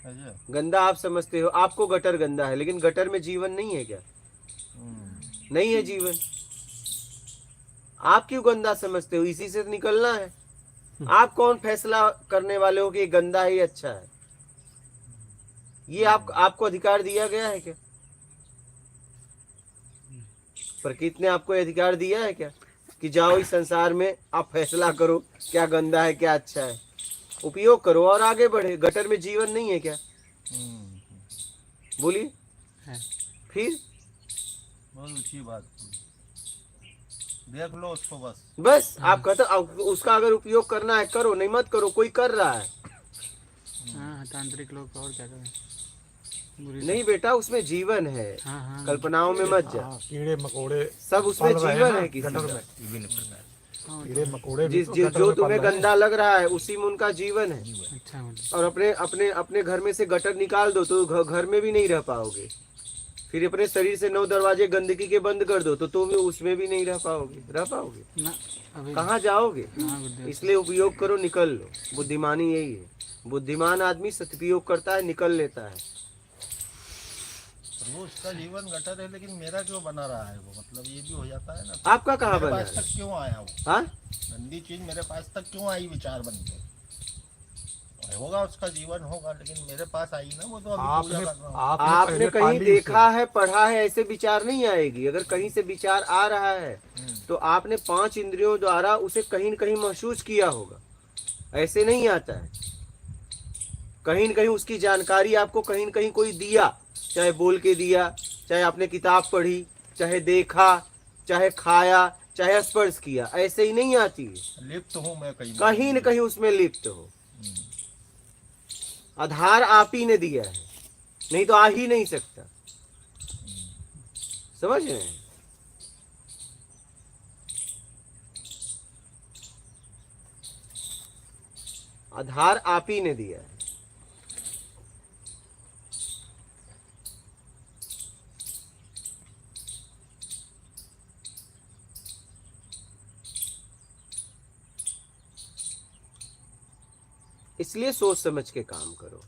C: अच्छा।
A: गंदा आप समझते हो, आपको गटर गंदा है, लेकिन गटर में जीवन नहीं है क्या? नहीं है जीवन। आप क्यों गंदा समझते हो? इसी से निकलना है। आप कौन फैसला करने वाले हो कि ये गंदा है, ये अच्छा है? ये आपको अधिकार दिया गया है क्या? प्रकृति ने आपको अधिकार दिया है क्या कि जाओ इस संसार में आप फैसला करो क्या गंदा है क्या अच्छा है? उपयोग करो और आगे बढ़े। गटर में जीवन नहीं है क्या? बोलिए।
B: है।
A: फिर
C: बहुत अच्छी बात, देख लो उसको बस।
A: बस आप कहते उसका अगर उपयोग करना है करो, नहीं मत करो। कोई कर रहा है।
B: हाँ, तांत्रिक लोग और क्या करें। बुरी
A: नहीं बेटा, उसमें जीवन है।
B: हाँ हाँ
A: कल्पनाओं में मत जा।
D: हाँ, कीड़े मकोड़े
A: सब उसमें
D: पल रहे हैं
A: जीवन
D: ना
A: है किसी
D: गटर
A: का।
D: में।
E: विभिन्न प्रकार।
B: हाँ,
D: कीड़े मकोड़े भी तो गटर
A: जो
D: में
A: तुम्हें
D: पल रहे हैं।
A: गंदा लग रहा है उसी में उनका जीवन है।
B: अच्छा मतलब
A: और अपने अपने अपने घर में से गटर निकाल दो तो घर में भी नहीं रह पाओगे। फिर अपने शरीर से 9 दरवाजे गंदगी के बंद कर दो तो तुम उसमें भी नहीं रह पाओगे।
B: ना अभी
A: कहाँ जाओगे?
B: हाँ गुरुदेव।
A: इसलिए उपयोग करो, निकल लो। बुद्धिमानी यही है। बुद्धिमान आदमी सदुपयोग करता है, निकल लेता है।
C: प्रभु उसका जीवन गटर है, लेकिन मेरा क्यों बना रहा है वो? मतलब ये भी हो जाता है ना,
A: आपका कहाँ
C: मेरे
A: बना
C: पास
A: है?
C: तक क्यों आया वो?
A: हाँ,
C: गंदी चीज मेरे पास तक क्यों आई विचार बन के? होगा उसका जीवन होगा, लेकिन मेरे पास आई ना वो, तो अभी पूजा कर रहा हूँ।
A: आपने
D: पहले
A: कहीं
D: पाली
A: देखा है, पढ़ा है, ऐसे विचार नहीं आएगी। अगर कहीं से विचार आ रहा है तो आपने 5 इंद्रियों द्वारा उसे कहीं न कहीं महसूस किया होगा। ऐसे नहीं आता है। कहीं न कहीं उसकी जानकारी आपको कहीं न कहीं कोई दिया, चाहे बोल के दिया, चाहे आपने किताब पढ़ी, चाहे देखा, चाहे खाया, चाहे स्पर्श किया। ऐसे ही नहीं आती है।
C: लिप्त हूँ मैं कहीं
A: कहीं न कहीं उसमें लिप्त हो। आधार आप ही ने दिया है, नहीं तो आ ही नहीं सकता। समझ रहे हैं? आधार आप ही ने दिया है। इसलिए सोच समझ के काम करो।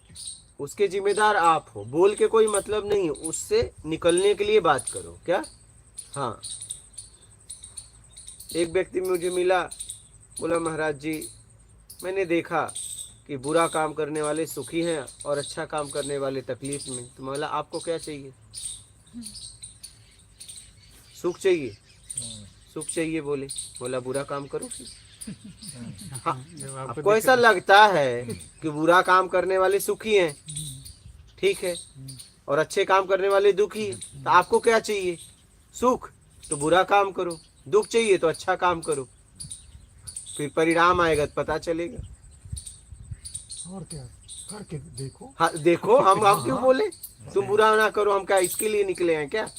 A: उसके जिम्मेदार आप हो। बोल के कोई मतलब नहीं, उससे निकलने के लिए बात करो। क्या? हाँ, एक व्यक्ति मुझे मिला, बोला महाराज जी मैंने देखा कि बुरा काम करने वाले सुखी हैं और अच्छा काम करने वाले तकलीफ में। तो बोला आपको क्या चाहिए? सुख चाहिए? सुख चाहिए बोले। बोला बुरा काम करो फिर। हाँ, आपको ऐसा लगता है कि बुरा काम करने वाले सुखी हैं, ठीक है, और अच्छे काम करने वाले दुखी हैं। तो आपको क्या चाहिए? सुख, तो बुरा काम करो। दुख चाहिए तो अच्छा काम करो। फिर परिणाम आएगा तो पता चलेगा।
D: और क्या करके देखो।
A: हाँ देखो, हम क्यों बोले तुम बुरा ना करो? हम क्या इसके लिए निकले हैं क्या?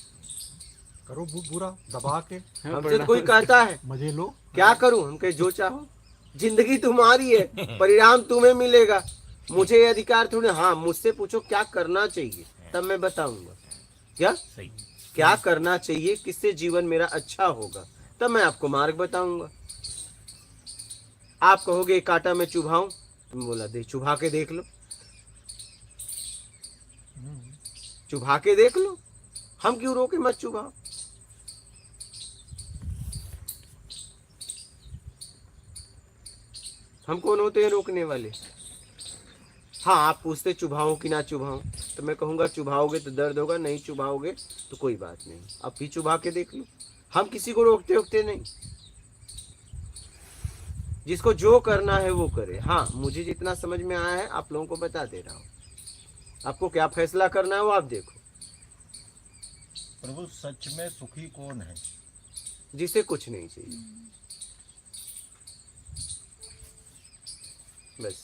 D: करो बुरा दबा के
A: हमसे तो कोई कहता है
D: मजे लो।
A: क्या करूं? हम कहे जो चाहो, जिंदगी तुम्हारी है, परिणाम तुम्हें मिलेगा। मुझे ये अधिकार थोड़ी। हाँ, मुझसे पूछो क्या करना चाहिए, तब मैं बताऊंगा। क्या
E: सही।
A: क्या करना चाहिए, किससे जीवन मेरा अच्छा होगा, तब मैं आपको मार्ग बताऊंगा। आप कहोगे कांटा में चुभाऊं, तुम बोला दे चुभा के देख लो। चुभा के देख लो। हम क्यों रोके? मत चुभाओ। हम कौन होते हैं रोकने वाले? हाँ, आप पूछते चुभाऊं कि ना चुभाऊं, तो मैं कहूंगा चुभाओगे तो दर्द होगा, नहीं चुभाओगे तो कोई बात नहीं। अब भी चुभा के देख लो। हम किसी को रोकते नहीं। जिसको जो करना है वो करे। हाँ, मुझे जितना समझ में आया है आप लोगों को बता दे रहा हूँ। आपको क्या फैसला करना है वो आप देखो।
C: प्रभु सच में सुखी कौन है?
A: जिसे कुछ नहीं चाहिए। बस।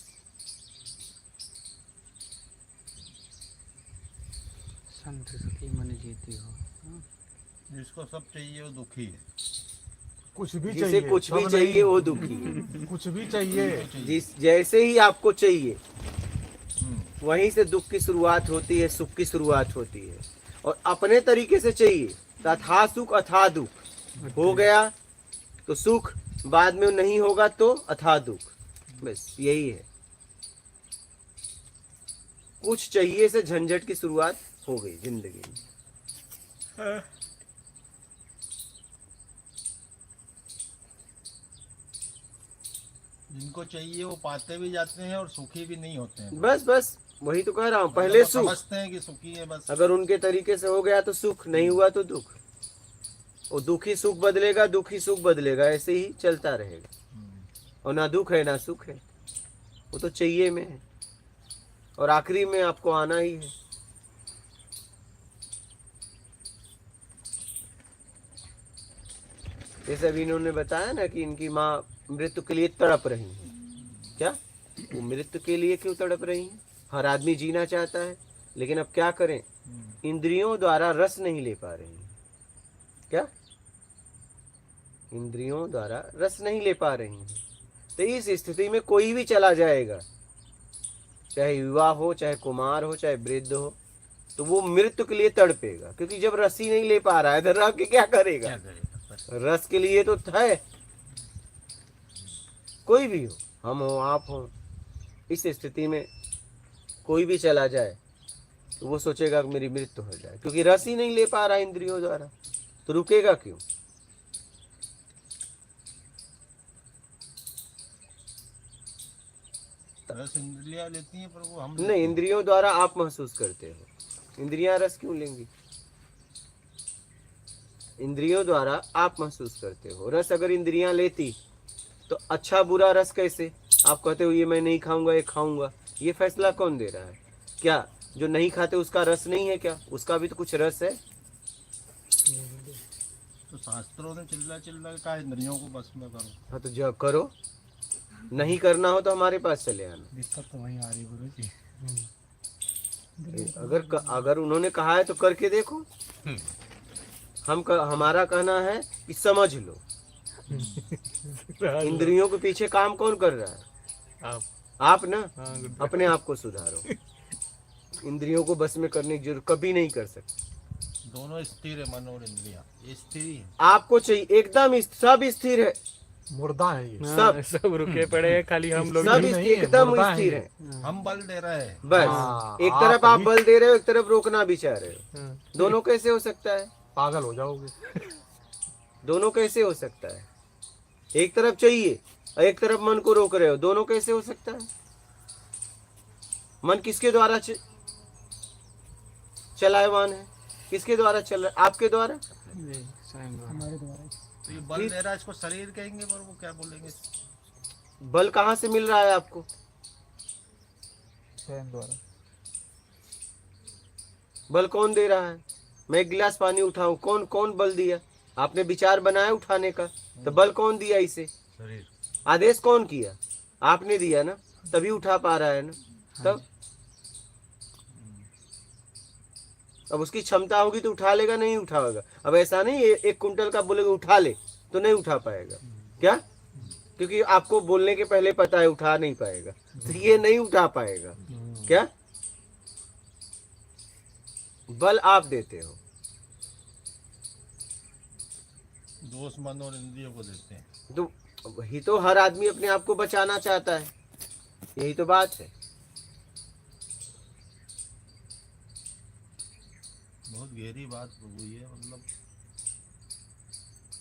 B: संत सुखी मन जीती हो।
C: जिसको सब चाहिए वो दुखी है।
D: कुछ भी
A: जिसे
D: चाहिए,
A: कुछ भी
D: सब
A: चाहिए
D: नहीं,
A: वो दुखी है।
D: कुछ भी चाहिए।
A: जिस जैसे ही आपको चाहिए वहीं से दुख की शुरुआत होती है, सुख की शुरुआत होती है। और अपने तरीके से चाहिए तो अथा सुख अथा दुख। हो गया तो सुख, बाद में नहीं होगा तो अथा दुख। बस यही है। कुछ चाहिए से झंझट की शुरुआत हो गई जिंदगी में।
C: जिनको चाहिए वो पाते भी जाते हैं और सुखी भी नहीं होते हैं।
A: बस बस वही तो कह रहा हूँ, पहले
C: मतलब
A: सुख,
C: समझते हैं कि सुखी है बस।
A: अगर उनके तरीके से हो गया तो सुख, नहीं हुआ तो दुख। वो दुखी सुख बदलेगा, दुखी सुख बदलेगा, ऐसे ही चलता रहेगा। और ना दुख है ना सुख है, वो तो चाहिए में है। और आखिरी में आपको आना ही है। जैसे अभी इन्होंने बताया ना कि इनकी माँ मृत्यु के लिए तड़प रही है। क्या वो मृत्यु के लिए क्यों तड़प रही है? हर आदमी जीना चाहता है, लेकिन अब क्या करें, इंद्रियों द्वारा रस नहीं ले पा रही हैं। क्या इंद्रियों द्वारा रस नहीं ले पा रही हैं। तो इस स्थिति में कोई भी चला जाएगा, चाहे युवा हो, चाहे कुमार हो, चाहे वृद्ध हो, तो वो मृत्यु के लिए तड़पेगा। क्योंकि जब रस ही नहीं ले पा रहा है तो रह के क्या करेगा? रस के लिए तो है। कोई भी हो, हम हो, आप हो, इस स्थिति में कोई भी चला जाए तो वो सोचेगा कि मेरी मृत्यु हो जाए, क्योंकि रस ही नहीं ले पा रहा इंद्रियों द्वारा। तो रुकेगा क्यों?
C: रस इंद्रियां लेती हैं पर वो हम
A: नहीं, इंद्रियों द्वारा आप महसूस करते हो। इंद्रियां रस क्यों लेंगी? इंद्रियों द्वारा आप महसूस करते हो। रस अगर इंद्रियां लेती तो अच्छा बुरा रस कैसे? आप कहते हो ये मैं नहीं खाऊंगा, ये खाऊंगा, ये फैसला कौन दे रहा है? क्या जो नहीं खाते उसका रस नहीं है क्या? उसका भी तो कुछ रस है।
C: तो शास्त्रों ने चिल्ला चिल्ला के कहा इंद्रियों को बस में करो।
A: हाँ तो जब करो, नहीं करना हो तो हमारे पास चले आना।
B: दिक्कत तो वहीं आ रही गुरु जी।
A: अगर उन्होंने कहा है तो करके देखो। हमारा कहना है कि समझ लो, इंद्रियों के पीछे काम कौन कर रहा है? आप ना। अपने आप को सुधारो। इंद्रियों को बस में करने की जरूरत कभी नहीं कर सकते।
C: दोनों स्थिर है, मन और इंद्रियां, ये स्थिर ही है।
A: आपको चाहिए एकदम सब स्थिर है,
D: मुर्दा है ये।
B: सब रुके पड़े हैं, खाली हम लोग
A: सब
D: नहीं है,
A: एकदम
D: मुर्दा है
A: स्थिर
D: ये।
A: है।
C: हम बल दे रहे हैं।
A: बस
D: हाँ,
A: एक तरफ आप
D: ही
A: बल दे रहे हो, एक तरफ रोकना भी चाह रहे हो। दोनों कैसे हो सकता है?
D: पागल हो जाओगे।
A: दोनों कैसे हो सकता है? एक तरफ चाहिए और एक तरफ मन को रोक रहे हो, दोनों कैसे हो सकता है? मन किसके द्वारा चलायमान है? किसके द्वारा चल रहा है? आपके द्वारा।
C: तो ये बल दे रहा है, इसको शरीर कहेंगे पर वो क्या बोलेंगे?
A: बल कहाँ से मिल रहा है आपको?
D: स्वयं द्वारा।
A: बल कौन दे रहा है? मैं एक गिलास पानी उठाऊं, कौन कौन बल दिया? आपने विचार बनाया उठाने का, तो बल कौन दिया इसे?
E: शरीर।
A: आदेश कौन किया? आपने दिया ना, तभी उठा पा रहा है ना। तब अब उसकी क्षमता होगी तो उठा लेगा, नहीं उठाएगा। अब ऐसा नहीं एक कुंटल का बोलेगा उठा ले तो नहीं उठा पाएगा। क्या? क्योंकि आपको बोलने के पहले पता है उठा नहीं पाएगा, तो ये नहीं उठा पाएगा। क्या? बल आप देते हो,
C: दोष मन और इंद्रियों को देते हैं।
A: तो वही तो हर आदमी अपने आप को बचाना चाहता है, यही तो बात है।
C: बहुत गहरी बात प्रभु ये, मतलब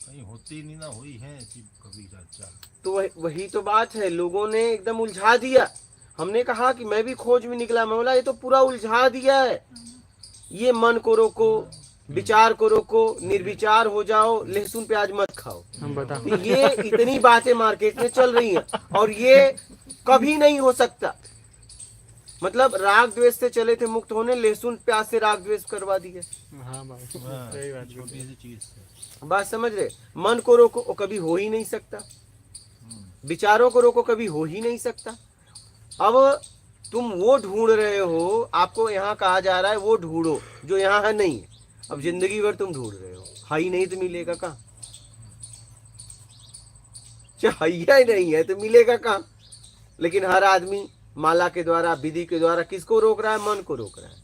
C: कहीं होती नहीं ना हुई है ऐसी कभी चर्चा।
A: तो वही तो बात है, लोगों ने एकदम उलझा दिया। हमने कहा कि मैं भी खोज में निकला, मैं बोला ये तो पूरा उलझा दिया है। ये मन को रोको, विचार को रोको, निर्विचार हो जाओ, लहसुन प्याज मत खाओ।
B: हम बता
A: ये इतनी बातें मार्केट में चल रही हैं और ये कभी नहीं हो सकता। मतलब राग द्वेष से चले थे मुक्त होने, लहसुन प्याज से राग द्वेष करवा दिया।
B: हाँ भाई सही बात।
C: छोटी सी चीज से
A: बात समझ रहे? मन को रोको, वो कभी हो ही नहीं सकता। विचारों को रोको, कभी हो ही नहीं सकता। अब तुम वो ढूंढ रहे हो, आपको यहाँ कहा जा रहा है वो ढूंढो जो यहाँ है नहीं है। अब जिंदगी भर तुम ढूंढ रहे हो, है ही नहीं तो मिलेगा कहाँ? है ही नहीं है तो मिलेगा कहाँ? लेकिन हर आदमी माला के द्वारा, विधि के द्वारा किसको रोक रहा है? मन को रोक रहा है।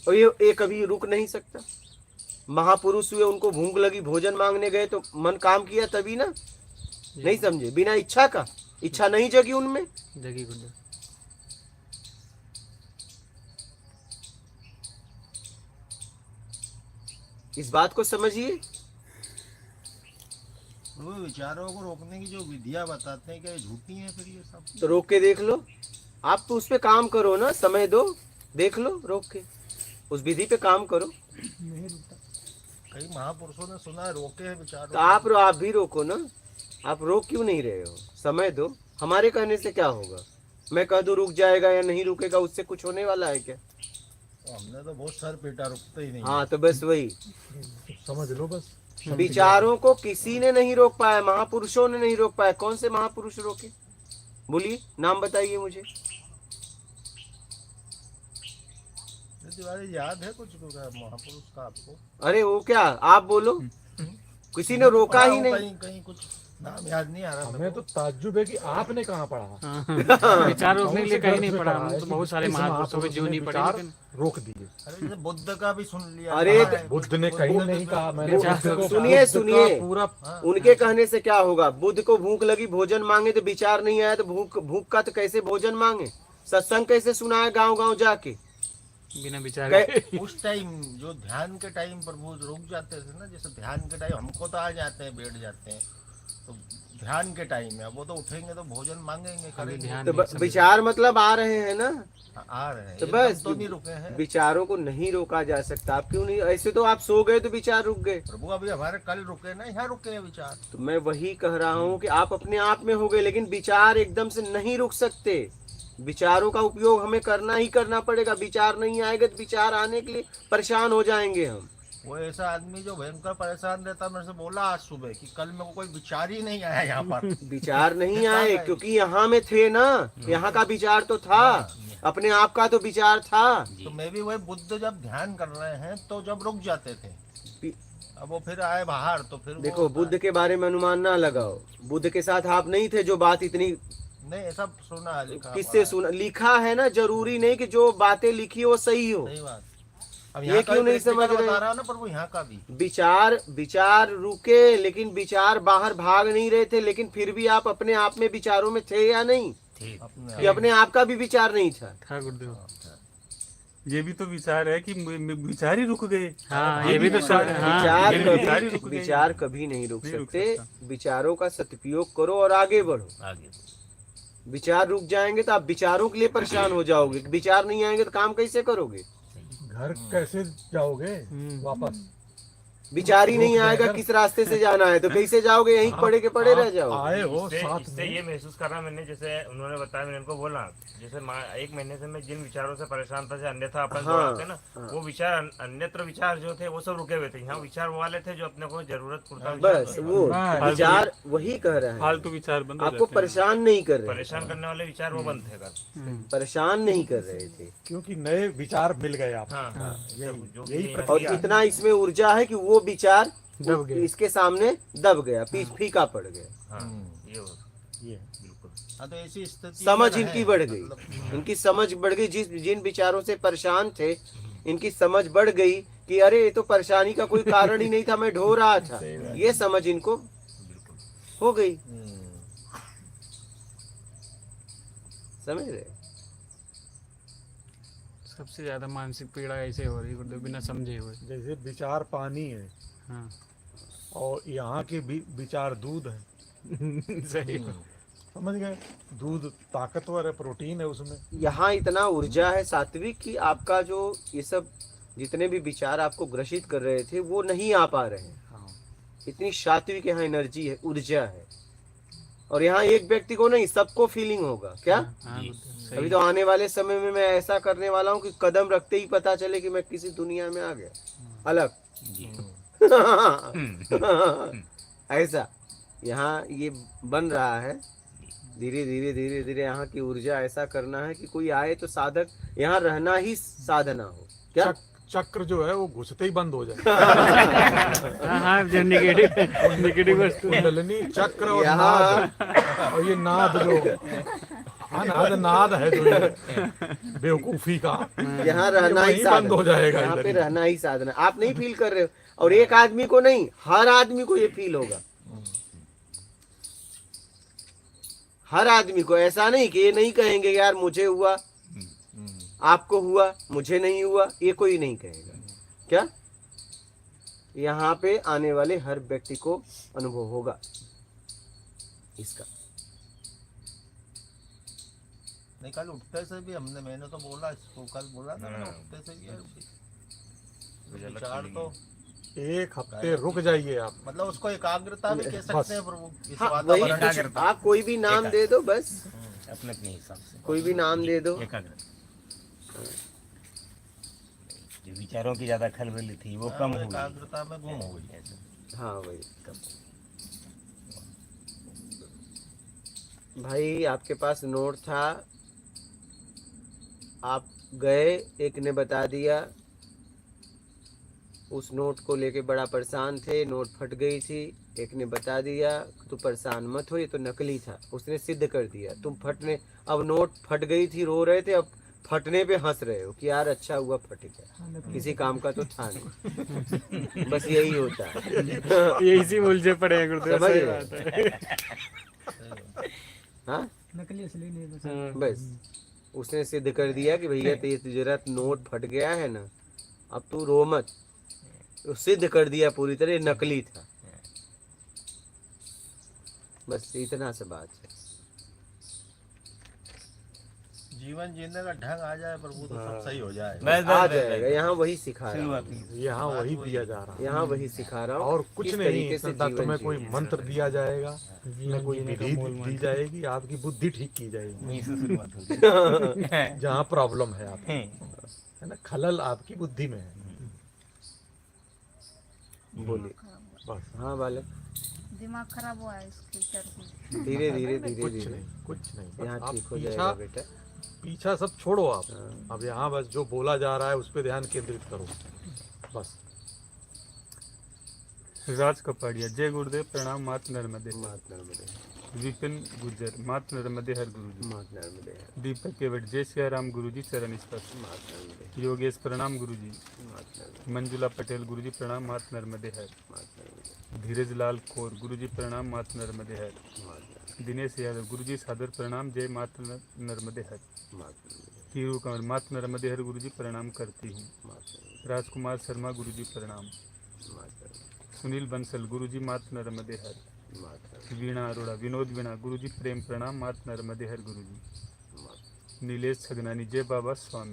A: और ये कभी रुक नहीं सकता। महापुरुष हुए, उनको भूख लगी, भोजन मांगने गए तो मन काम किया तभी ना। नहीं समझे? बिना इच्छा का, इच्छा नहीं जगी उनमें।
B: जगी गुरुदेव।
A: इस बात को समझिए।
C: वो विचारों को रोकने की जो विधियां बताते हैं, क्या ये झूठी हैं फिर ये सब?
A: तो रोक के देख लो। आप तो उस पे काम करो ना, समय दो, देख लो, रोक के उस विधि पे काम करो।
C: कई महापुरुषों ने सुना है रोके हैं विचारों
A: तो आप भी रोको ना। आप रोक क्यों नहीं रहे हो? समय दो। हमारे कहने से क्या होगा? मैं कह दूं रुक जाएगा या नहीं रुकेगा, उससे कुछ होने वाला है क्या?
C: को। हमने तो बहुत सर पेटा, रुकते ही नहीं।
A: हाँ, तो बस वही
D: समझ लो बस।
A: विचारों को किसी ने नहीं रोक पाया, महापुरुषों ने नहीं रोक पाया। कौन से महापुरुष रोके? बोलिए, नाम बताइए मुझे।
C: तिवारी याद है कुछ महापुरुष का आपको?
A: अरे वो क्या, आप बोलो। किसी ने रोका ही नहीं।
C: कहीं कहीं कुछ नाम याद नहीं आ रहा।
D: हमें तो ताज्जुब है कि आपने कहाँ पढ़ा।
B: विचार रोकने के लिए कहीं नहीं
D: कौन से
B: पढ़ा।
D: ग्रंथ में
B: हम तो बहुत सारे
D: इस
B: महापुरुषों की जीवनी
D: ने
B: पढ़ी,
D: विचार
B: लेकिन
D: रोक दिए।
C: अरे जैसे बुद्ध का भी सुन लिया।
A: अरे
C: कहा है।
D: बुद्ध ने कहीं नहीं कहा। मैंने
B: विचार-
D: बुद्ध को-
A: सुनिए,
D: बुद्ध का
A: सुनिए।
D: पूरा
A: उनके कहने से क्या होगा? बुद्ध को भूख लगी, भोजन मांगे तो विचार नहीं आया, तो भूख का तो कैसे भोजन मांगे? सत्संग कैसे सुनाए गांव गांव जाके?
B: बिना विचार
A: कै-
C: उस टाइम जो ध्यान के टाइम पर वो रुक जाते थे ना, जैसे ध्यान के टाइम हमको तो आ जाते हैं, बैठ जाते हैं, तो ध्यान के टाइम में वो तो उठेंगे तो भोजन मांगेंगे, करेंगे।
B: ध्यान
A: तो
B: नहीं समझ।
A: विचार मतलब आ रहे हैं ना,
C: आ रहे हैं
A: तो
C: एकदम
A: बस
C: तो नहीं रुके हैं
A: विचारों को नहीं रोका जा सकता। आप क्यों नहीं? ऐसे तो आप सो गए तो विचार रुक गए।
C: प्रभु। अभी हमारे कल रुके ना, यहाँ रुके हैं विचार।
A: तो मैं वही कह रहा हूँ कि आप अपने आप में हो गए, लेकिन विचार एकदम से नहीं रुक सकते। विचारों का उपयोग हमें करना ही करना पड़ेगा। विचार नहीं आएगा तो विचार आने के लिए परेशान हो जाएंगे हम।
C: वो ऐसा आदमी जो भयंकर परेशान रहता, मेरे से बोला आज सुबह कि कल मेरे को कोई विचार ही नहीं आया यहाँ पर।
A: विचार नहीं आए क्योंकि यहाँ में थे ना, यहाँ का विचार तो था, अपने आप का तो विचार था।
C: तो मैं भी वही, बुद्ध जब ध्यान कर रहे हैं तो जब रुक जाते थे, अब वो फिर आए बाहर तो फिर
A: देखो, बुद्ध के बारे में अनुमान ना लगाओ। बुद्ध के साथ आप नहीं थे जो बात इतनी।
C: नहीं, ऐसा सुना है, लिखा
A: किससे सुना? लिखा है ना, जरूरी नहीं कि जो बातें लिखी वो सही हो।
C: सही बात। अब
A: ये
C: यहाँ का
A: क्यों
C: भी
A: नहीं समझ
C: practical
A: रहे?
C: बता रहा ना प्रभु, यहाँ का भी
A: विचार रुके, लेकिन विचार बाहर भाग नहीं रहे थे। लेकिन फिर भी आप अपने आप में विचारों में थे या नहीं?
C: अपने
A: कि अपने आप का भी विचार नहीं था?
B: था गुरुदेव।
F: ये भी तो विचार है कि विचार ही रुक गए।
B: हाँ, ये भी तो हाँ,
A: विचार
F: ये विचार ही रुक
A: कभी
F: गए।
A: विचार कभी नहीं रुक
F: नहीं रुक
A: सकते।
F: सकता।
A: विचारों का सदुपयोग करो और आगे बढ़ो।
C: आगे
A: विचार रुक जाएंगे तो आप विचारों के लिए परेशान हो जाओगे। विचार नहीं आएंगे तो काम कैसे करोगे?
D: घर कैसे जाओगे वापस?
A: विचार ही नहीं आएगा किस रास्ते से जाना है तो कैसे जाओगे? यहीं पड़े के पड़े रह जाओ।
D: आए हो
E: इससे
D: साथ
E: इससे
D: में।
E: ये महसूस करा मैंने, जैसे उन्होंने बताया, मैंने उनको बोला, जैसे एक महीने से मैं जिन विचारों से परेशान था, जैसे अन्यथा अपन
A: हाँ,
E: दौड़ाते ना, वो विचार अन्यत्र विचार जो थे वो सब रुके हुए थे। यहाँ विचार वो वाले थे जो अपने को जरूरत पूरता
A: बस वो
F: हाँ,
A: विचार वही कह रहा है,
F: फालतू विचार बंद हो
A: आपको
F: जाते हैं।
A: परेशान नहीं कर रहे,
E: परेशान करने वाले विचार वो बंद थे कर।
A: परेशान नहीं कर रहे थे।
D: क्योंकि नए विचार मिल गए आपको।
E: हाँ, जो भी
D: यही
A: और इतना इसमें ऊर्जा है कि वो विचार
B: दब गए।
A: इसके सामने दब गया, फीका पड़ गया।
E: हाँ, ये
D: ये
E: बिल्कुल
C: हाँ, तो ऐसी स्थिति
A: समझ
C: में
A: इनकी
C: है।
A: बढ़ गई,
C: मतलब
A: इनकी समझ बढ़ गई। जिन विचारों से परेशान थे, इनकी समझ बढ़ गई कि अरे ये तो परेशानी का कोई कारण ही नहीं था, मैं ढो रहा था। ये समझ इनको हो गई। समझ रहे?
B: सबसे ज्यादा मानसिक पीड़ा ऐसे हो रही है गुरुदेव, बिना समझे हुए।
D: जैसे विचार पानी है
B: हाँ
D: और यहाँ के विचार दूध है।
B: सही।
D: समझ गए? दूध ताकतवर है, प्रोटीन है उसमें।
A: यहाँ इतना ऊर्जा है सात्विक कि आपका जो ये सब जितने भी विचार आपको ग्रसित कर रहे थे वो नहीं आ पा रहे हैं। इतनी सात्विक यहाँ एनर्जी है, ऊर्जा है। और यहाँ एक व्यक्ति को नहीं, सबको फीलिंग होगा। क्या
B: हाँ गुरुदेव,
A: अभी तो आने वाले समय में मैं ऐसा करने वाला हूँ कि कदम रखते ही पता चले कि मैं किसी दुनिया में आ गया अलग। ऐसा यहाँ ये बन रहा है। धीरे धीरे धीरे धीरे यहाँ की ऊर्जा ऐसा करना है कि कोई आए तो साधक यहाँ रहना ही साधना हो। क्या
D: चक्र जो है वो घुसते ही बंद हो जाए।
B: हाँ हाँ, जो नेगेटिव वस्तु
D: कुंडलिनी चक्र और
A: यहाँ
D: नाद, और ये नाद जो अनाद नाद है जो ये बेवकूफी का,
A: यहाँ रहना
D: ये
A: ही
D: वहीं बंद हो
A: साधना,
D: जाएगा
A: यहाँ
D: इधर
A: पे
D: ही।
A: रहना ही साधना। आप नहीं फील कर रहे हो, और एक आदमी को नहीं, हर आदमी को ये फील होगा। हर आदमी को, ऐसा नहीं कि ये नहीं कहेंगे यार मुझे हुआ, आपको हुआ, मुझे नहीं हुआ, ये कोई नहीं कहेगा। क्या यहाँ पे आने वाले हर व्यक्ति को अनुभव होगा इसका।
C: नहीं, कल उठते से भी मैंने तो बोला इसको, कल बोला था मैंने, उठते से भी यार विचार तो
D: एक हफ्ते रुक जाइए आप,
C: मतलब उसको एकाग्रता भी कह सकते हैं प्रभु, इस
A: हाँ, वही
C: वातावरण
A: कुछ आप कोई भी नाम दे दो, बस
E: अपने अपने हिसाब से
A: कोई भी नाम दे दो।
E: एकाग्र जो विचारों की ज्यादा खलबली थी वो कम हुई।
C: एकाग्रता में गुम हो गई।
A: हाँ वही। भाई आपके पास नोट था, आप गए, एक ने बता दिया, उस नोट को लेके बड़ा परेशान थे, नोट फट गई थी, एक ने बता दिया तू परेशान मत हो, ये तो नकली था, उसने सिद्ध कर दिया। तुम फटने, अब नोट फट गई थी, रो रहे थे, अब फटने पे हंस रहे हो कि यार अच्छा हुआ फट गया, किसी काम का तो था नहीं। बस यही होता है।
B: ये इसी उलझे पड़े हैं गुरुदेव,
A: समझ
B: सही
A: रहे?
B: बात है।
A: हाँ
G: नकली असली नहीं बचा।
A: बस उसने सिद्ध कर दिया कि भैया तेरा नोट फट गया है ना, अब तू रो मत। वो सिद्ध कर दिया पूरी तरह, ये नकली था। बस इतना सा बात है।
C: जीवन जीने का ढंग आ जाए प्रभु तो सब सही हो जाए।
A: आ जाएगा, यहाँ वही सिखा रहा हूँ,
D: यहाँ वही दिया जा रहा है,
A: यहाँ वही सिखा रहा हूँ।
D: और कुछ
A: किस
D: नहीं।
A: तरीके से
D: न तुम्हें
A: जीवन
D: कोई
A: जिए।
D: मंत्र दिया जाएगा, न कोई विधि दी जाएगी, आपकी बुद्धि ठीक की जाएगी।
E: वहीं से शुरुआत होगी।
D: जहाँ प्रॉब्लम है आप, है ना, खलल आपकी बुद्धि में है।
A: बोलिए।
D: बस
A: हाँ बालक,
G: दिमाग खराब हुआ है इसके चलते।
A: धीरे धीरे धीरे
D: कुछ
A: धीरे
D: नहीं, कुछ नहीं। बस
A: यहाँ
D: आप
A: ठीक हो जाएगा बेटा।
D: पीछा सब छोड़ो आप, अब यहाँ बस जो बोला जा रहा है उस पर ध्यान केंद्रित करो बस।
F: राज कपाड़िया, जय गुरुदेव, प्रणाम। मात नर्मदे।
A: मात नर्मदे,
F: विपिन गुर्जर, मात नर्मदे हर गुरुजी।
A: मात नर्मदे,
F: दीपक केवट, जय सिया राम गुरुजी, चरण स्पर्श।
A: मात नर्मदे,
F: योगेश प्रणाम गुरुजी।
A: मात नर्मदे,
F: मंजुला पटेल गुरुजी प्रणाम, मात नर्मदे हर।
A: मात नर्मदे,
F: धीरज लाल कौर गुरुजी प्रणाम, मात नर्मदे हर।
A: मात नर्मदे,
F: दिनेश यादव गुरुजी सादर प्रणाम, जय मात नर्मदे हर।
A: मात नर्मदे,
F: हीरू कंवर, मात नर्मदे हर गुरुजी प्रणाम करती हूँ।
A: मात नर्मदे,
F: राजकुमार शर्मा गुरुजी प्रणाम।
A: मात नर्मदे,
F: सुनील बंसल गुरुजी, मात नर्मदे हर।
A: मात नर्मदे,
F: वीणा अरोड़ा, विनोद वीणा गुरुजी प्रेम प्रणाम, मात नर्मदे हर गुरुजी।
A: मात
F: नीलेश छगनानी, जय बाबा स्वामी।